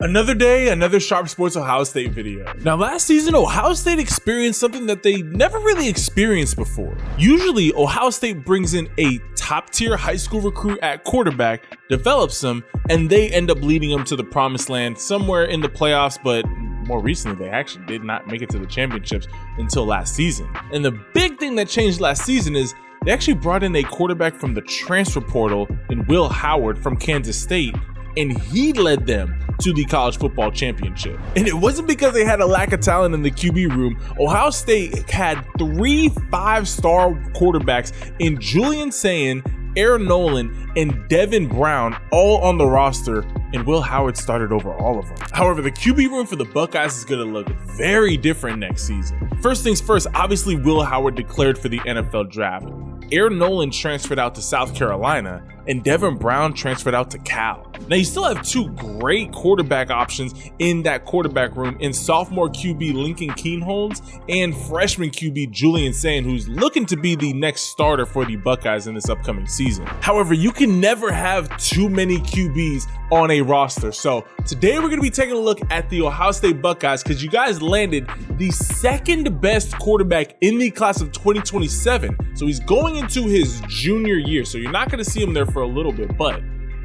Another day, another Sharpe Sports Ohio State video. Now last season, Ohio State experienced something that they never really experienced before. Usually, Ohio State brings in a top tier high school recruit at quarterback, develops them, and they end up leading them to the promised land somewhere in the playoffs, but more recently, they actually did not make it to the championships until last season. And the big thing that changed last season is they actually brought in a quarterback from the transfer portal in Will Howard from Kansas State, and he led them to the college football championship. And it wasn't because they had a lack of talent in the QB room. Ohio State had 3 5-star quarterbacks in Julian Sayin, Aaron Nolan, and Devin Brown all on the roster, and Will Howard started over all of them. However, the QB room for the Buckeyes is going to look very different next season. First things first, obviously Will Howard declared for the NFL draft. Aaron Nolan transferred out to South Carolina, and Devin Brown transferred out to Cal. Now you still have 2 great quarterback options in that quarterback room in sophomore QB Lincoln Keenholz and freshman QB Julian Sayin, who's looking to be the next starter for the Buckeyes in this upcoming season. However, you can never have too many QBs on a roster. So today we're going to be taking a look at the Ohio State Buckeyes because you guys landed the second best quarterback in the class of 2027. So he's going into his junior year. So you're not going to see him there for a little bit, but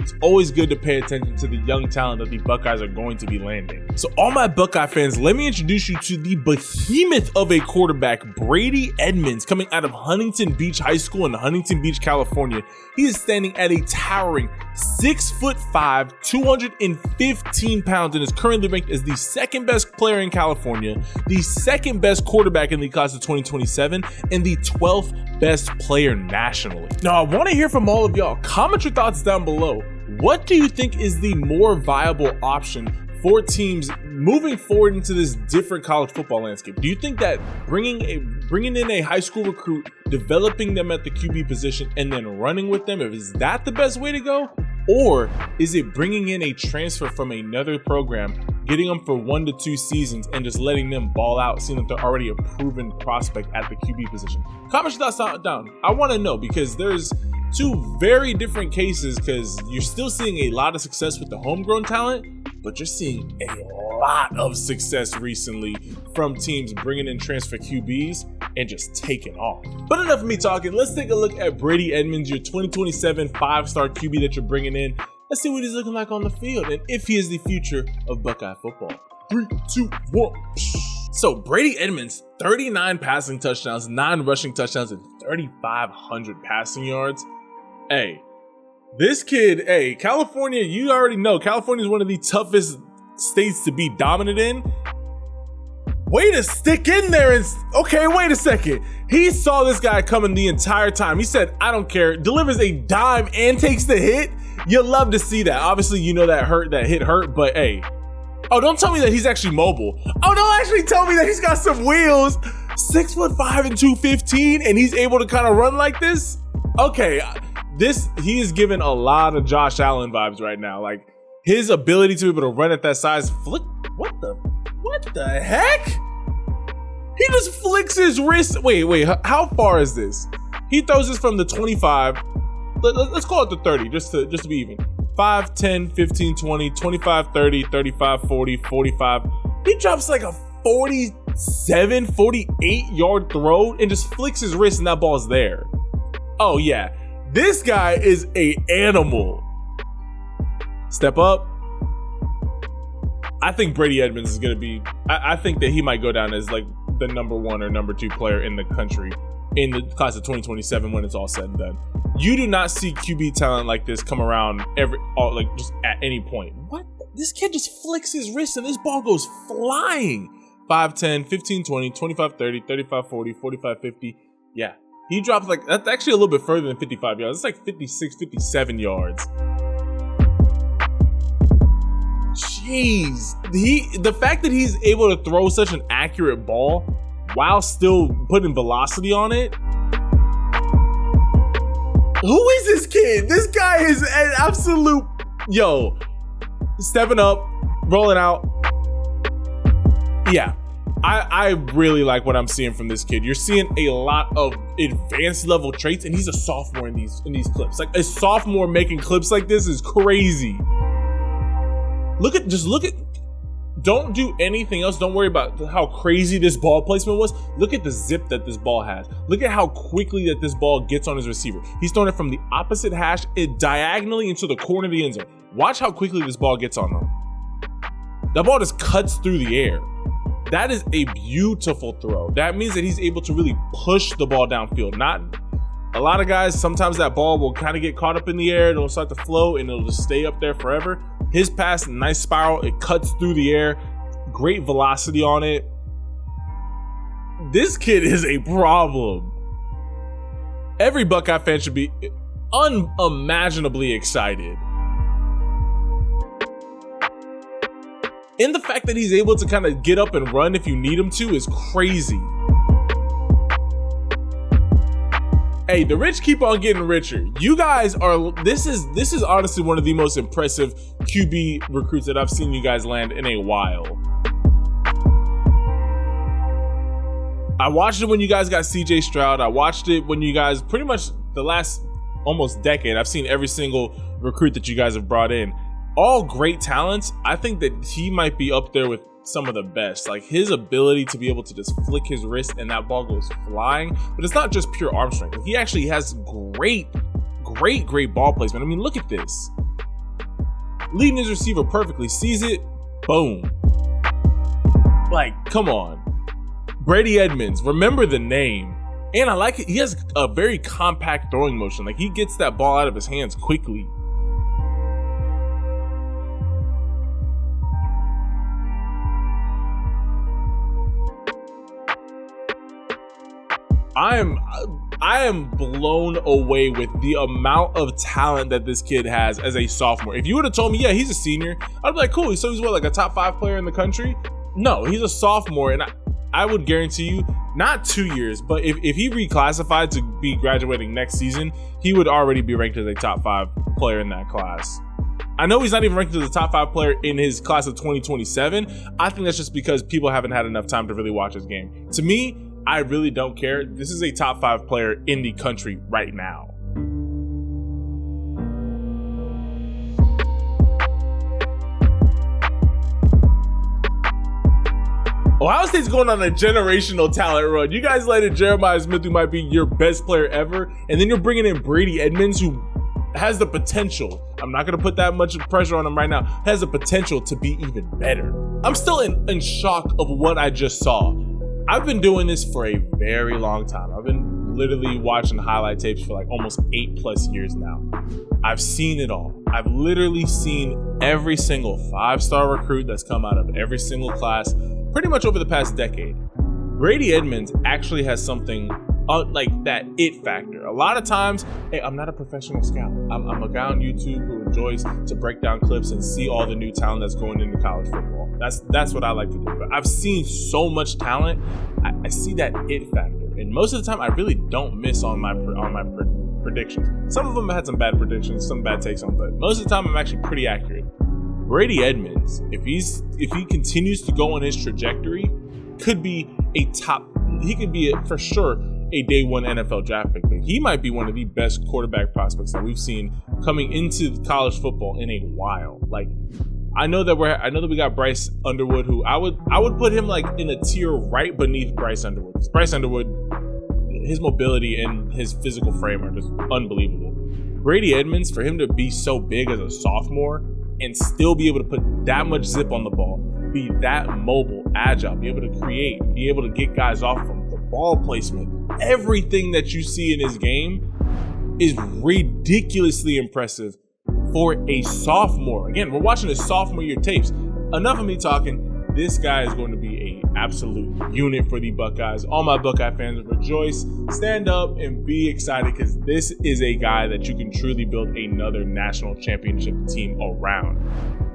it's always good to pay attention to the young talent that the Buckeyes are going to be landing. So all my Buckeye fans, let me introduce you to the behemoth of a quarterback, Brady Edmunds, coming out of Huntington Beach High School in Huntington Beach, California. He is standing at a towering 6'5", 215 pounds, and is currently ranked as the second best player in California, the second best quarterback in the class of 2027, and the 12th best player nationally. Now, I want to hear from all of y'all. Comment your thoughts down below. What do you think is the more viable option for teams moving forward into this different college football landscape? Do you think that bringing in a high school recruit, developing them at the QB position, and then running with them, is that the best way to go? Or is it bringing in a transfer from another program, getting them for 1 to 2 seasons, and just letting them ball out, seeing that they're already a proven prospect at the QB position? Comment your thoughts down. I want to know, because there's 2 very different cases, because you're still seeing a lot of success with the homegrown talent, but you're seeing a lot of success recently from teams bringing in transfer QBs and just taking off. But enough of me talking. Let's take a look at Brady Edmonds, your 2027 5-star QB that you're bringing in. Let's see what he's looking like on the field and if he is the future of Buckeye football. 3, 2, 1. So Brady Edmonds, 39 passing touchdowns, 9 rushing touchdowns, and 3,500 passing yards. Hey, this kid, California, you already know, California is one of the toughest states to be dominant in. Way to stick in there and, okay, wait a second. He saw this guy coming the entire time. He said, I don't care, delivers a dime and takes the hit. You love to see that. Obviously, you know that hit hurt, but hey. Oh, don't tell me that he's actually mobile. Oh, don't actually tell me that he's got some wheels. 6'5" and 215, and he's able to kind of run like this? Okay, he is giving a lot of Josh Allen vibes right now. Like, his ability to be able to run at that size, what the heck? He just flicks his wrist. Wait, how far is this? He throws this from the 25. Let's call it the 30, just to be even. 5, 10, 15, 20, 25, 30, 35, 40, 45. He drops like a 47, 48 yard throw and just flicks his wrist and that ball's there. Oh yeah, this guy is a animal. Step up. I think Brady Edmonds is going to be, I think that he might go down as like the number 1 or number 2 player in the country in the class of 2027 when it's all said and done. You do not see QB talent like this come around just at any point. What? This kid just flicks his wrist and this ball goes flying. 5, 10, 15, 20, 25, 30, 35, 40, 45, 50. Yeah. He drops like, that's actually a little bit further than 55 yards. It's like 56, 57 yards. Jeez. The fact that he's able to throw such an accurate ball while still putting velocity on it. Who is this kid? This guy is an absolute, stepping up, rolling out. Yeah. I really like what I'm seeing from this kid. You're seeing a lot of advanced level traits, and he's a sophomore in these clips. Like, a sophomore making clips like this is crazy. Just look at, don't do anything else. Don't worry about how crazy this ball placement was. Look at the zip that this ball has. Look at how quickly that this ball gets on his receiver. He's throwing it from the opposite hash, diagonally into the corner of the end zone. Watch how quickly this ball gets on him. That ball just cuts through the air. That is a beautiful throw. That means that he's able to really push the ball downfield. Not a lot of guys, sometimes that ball will kind of get caught up in the air. It'll start to flow and it'll just stay up there forever. His pass, nice spiral. It cuts through the air. Great velocity on it. This kid is a problem. Every Buckeye fan should be unimaginably excited. And the fact that he's able to kind of get up and run if you need him to is crazy. Hey, the rich keep on getting richer. You guys are, this is honestly one of the most impressive QB recruits that I've seen you guys land in a while. I watched it when you guys got CJ Stroud. I watched it when you guys, pretty much the last almost decade, I've seen every single recruit that you guys have brought in. All great talents. I think that he might be up there with some of the best. Like his ability to be able to just flick his wrist and that ball goes flying. But it's not just pure arm strength. He actually has great ball placement. I mean, look at this. Leading his receiver perfectly, sees it, boom. Like, come on. Brady Edmonds, remember the name. And I like it. He has a very compact throwing motion. Like he gets that ball out of his hands quickly. I am blown away with the amount of talent that this kid has as a sophomore. If you would have told me, yeah, he's a senior, I'd be like, cool. So he's what, like a top 5 player in the country? No, he's a sophomore, and I would guarantee you, not 2 years, but if he reclassified to be graduating next season, he would already be ranked as a top 5 player in that class. I know he's not even ranked as a top 5 player in his class of 2027. I think that's just because people haven't had enough time to really watch his game. To me, I really don't care. This is a top 5 player in the country right now. Ohio State's going on a generational talent run. You guys let in Jeremiah Smith, who might be your best player ever, and then you're bringing in Brady Edmonds, who has the potential, I'm not going to put that much pressure on him right now, has the potential to be even better. I'm still in shock of what I just saw. I've been doing this for a very long time. I've been literally watching highlight tapes for like almost 8+ years now. I've seen it all. I've literally seen every single 5-star recruit that's come out of every single class pretty much over the past decade. Brady Edmonds actually has something like that it factor. A lot of times, hey, I'm not a professional scout. I'm a guy on YouTube who enjoys to break down clips and see all the new talent that's going into college football. That's what I like to do. But I've seen so much talent. I see that it factor, and most of the time, I really don't miss on my predictions. Some of them had some bad predictions, some bad takes on, but most of the time, I'm actually pretty accurate. Brady Edmonds, if he continues to go on his trajectory, could be he could be for sure a day 1 NFL draft pick. He might be one of the best quarterback prospects that we've seen coming into college football in a while. Like, I know that we got Bryce Underwood, who I would put him like in a tier right beneath Bryce Underwood. Because Bryce Underwood, his mobility and his physical frame are just unbelievable. Brady Edmonds, for him to be so big as a sophomore and still be able to put that much zip on the ball, be that mobile, agile, be able to create, be able to get guys off from the ball placement, everything that you see in his game is ridiculously impressive for a sophomore. Again, we're watching his sophomore year tapes. Enough of me talking. This guy is going to be an absolute unit for the Buckeyes. All my Buckeye fans, rejoice, stand up, and be excited, because this is a guy that you can truly build another national championship team around.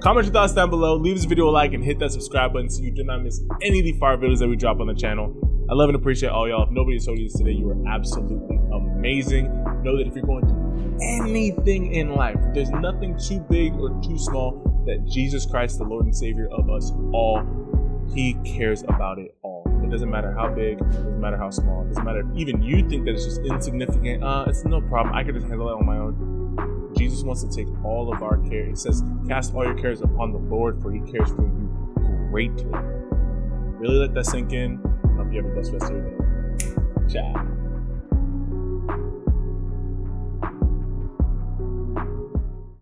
Comment your thoughts down below. Leave this video a like and hit that subscribe button so you do not miss any of the fire videos that we drop on the channel. I love and appreciate all y'all. If nobody told you this today, you are absolutely amazing. Know that if you're going through anything in life, there's nothing too big or too small that Jesus Christ, the Lord and Savior of us all, He cares about it all. It doesn't matter how big, it doesn't matter how small, it doesn't matter if even you think that it's just insignificant. It's no problem. I can just handle it on my own. Jesus wants to take all of our care. He says, cast all your cares upon the Lord, for he cares for you greatly. Really let that sink in. Hope you have a blessed rest of your day. Ciao.